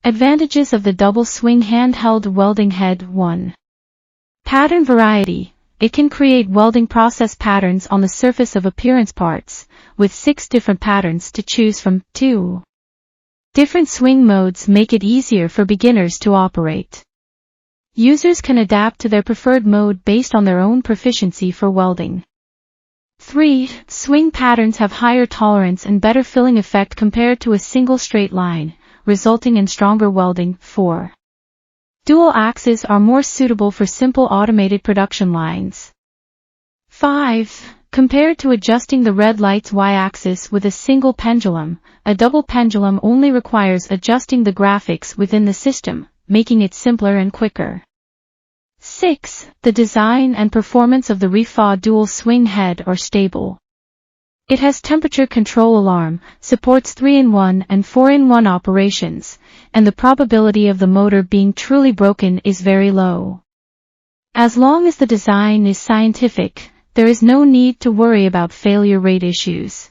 Advantages of the double swing handheld welding head. 1. Pattern variety. It can create welding process patterns on the surface of appearance parts, with 6 different patterns to choose from. 2. Different swing modes make it easier for beginners to operate. Users can adapt to their preferred mode based on their own proficiency for welding. 3. Swing patterns have higher tolerance and better filling effect compared to a single straight line, resulting in stronger welding. 4. Dual axes are more suitable for simple automated production lines. 5. Compared to adjusting the red light's y-axis with a single pendulum, a double pendulum only requires adjusting the graphics within the system, making it simpler and quicker. 6. The design and performance of the RIFA dual swing head are stable. It has temperature control alarm, supports 3-in-1 and 4-in-1 operations, and the probability of the motor being truly broken is very low. As long as the design is scientific, there is no need to worry about failure rate issues.